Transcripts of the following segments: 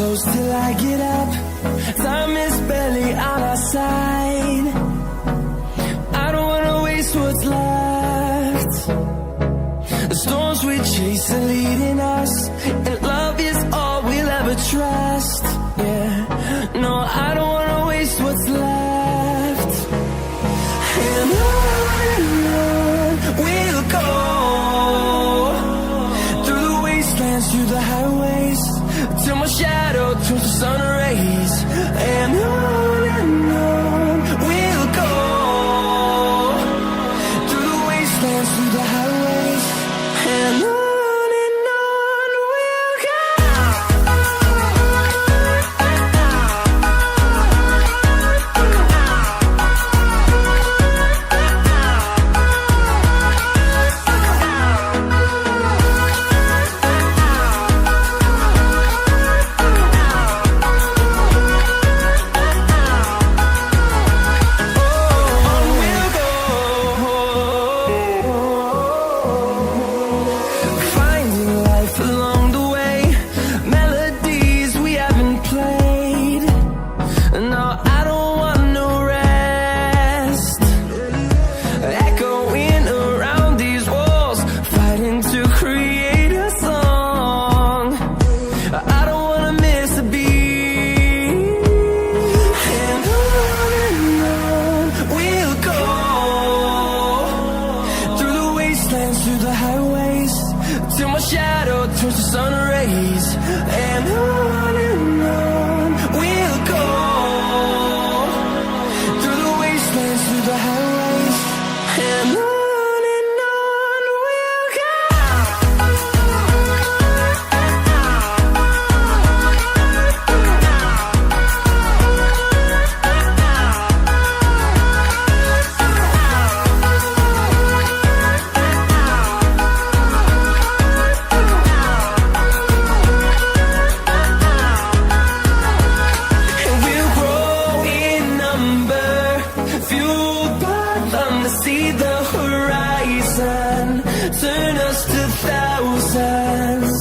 close till I get up. Time is barely on our side. I don't wanna waste what's left. The storms we chase are leading us, and love is all we'll ever trust. Yeah, no, I don't wanna waste what's left. And on we'll go, through the wastelands, through the highways, till my shadow turns to sun rays. And on we'll go, through the wastelands, through the highways, and on we'll go. Through the highways, till my shadow turns to sun rays. And on we'll go, through the wastelands, through the highways, and on we'll go. See the horizon, turn us to thousands,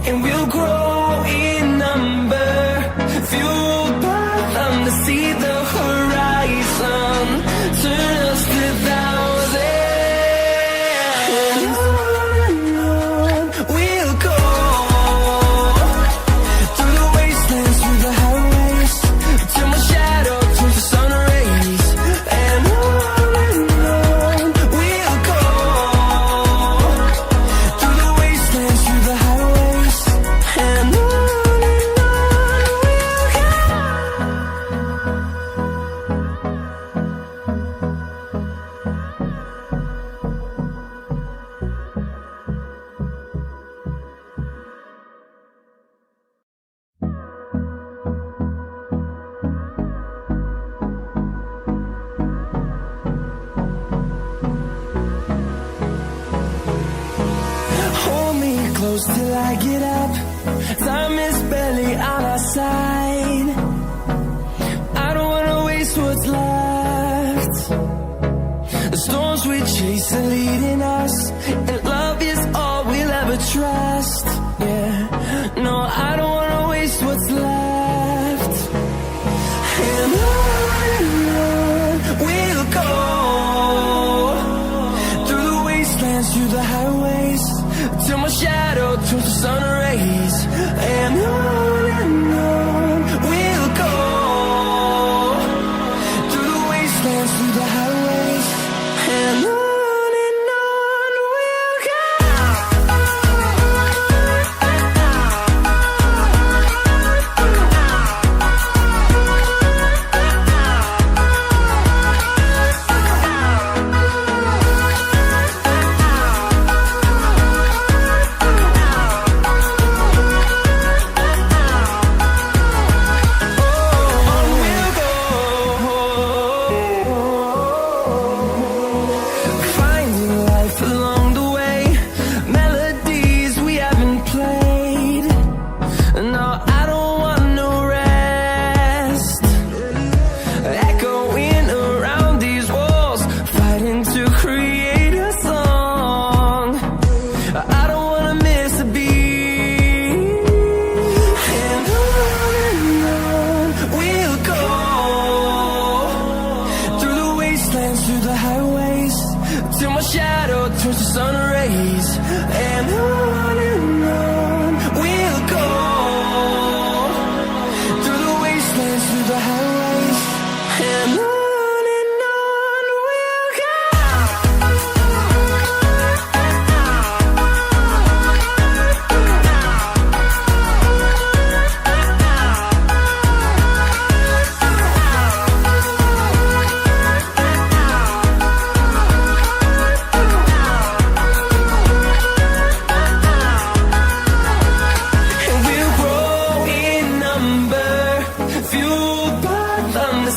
and we'll grow in number, fueled by them. To see the horizon, turn us to thousands, and on we'll go, through the wastelands, through the highways, till my shadow turns to sun rays. And on close till I get up. Time is barely on our side. I don't wanna waste what's left. The storms we chase are leading us, and love is all we'll ever trust. Yeah, no, I don't wanna waste what's left. And on we'll go, through the wastelands, through the highways, till my shadow turns to sun rays. And on we'll go, through the wastelands, through the highways, and on we'll go.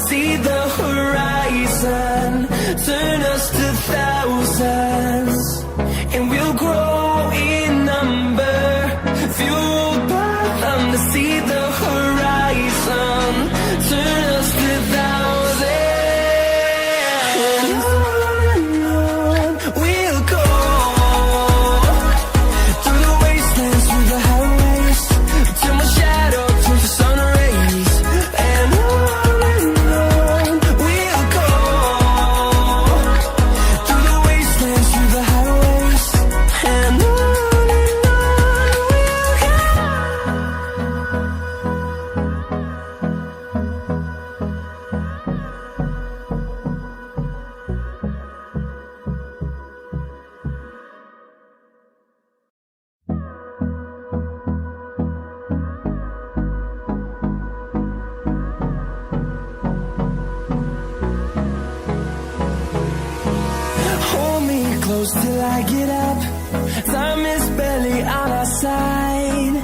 see the horizon, turn us to thousands, and we'll grow in number, fueled by them to see the horizon, turn us to thousands, and on we'll go, through the wastelands, through the highways, till my shadow turns to sun rays, and on we'll go, through the wastelands, through the highways, and on we'll go. Hold me close till I get up. Time is barely on our side.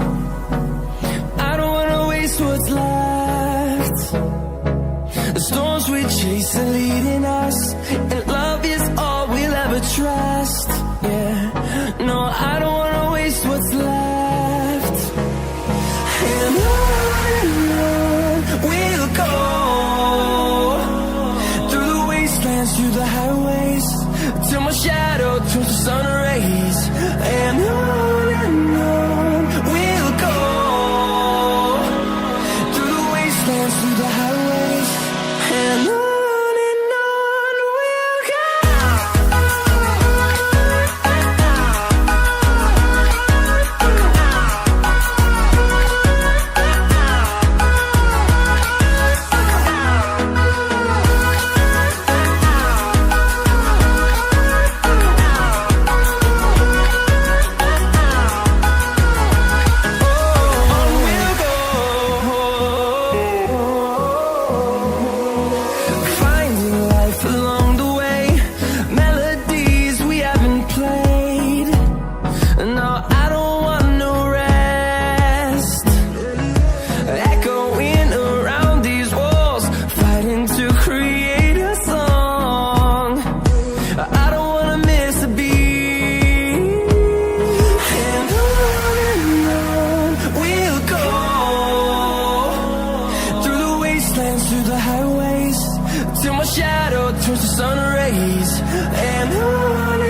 I don't wanna waste what's left. The storms we chase are leading us, and love is all we'll ever trust. Yeah, no, I don't wanna waste what's left. And on we'll go, through the wastelands, through the highways, till my shadow turns to sun rays, and on we'll go, through the wastelands, through the highways, and on we'll go. Finding life along the way, melodies we haven't played. No, I don't want no rest. Echoing around these walls, fighting to create a song. I don't wanna miss a beat. And on we'll go, through the wastelands, through the highways, till my shadow turns to sun rays, and on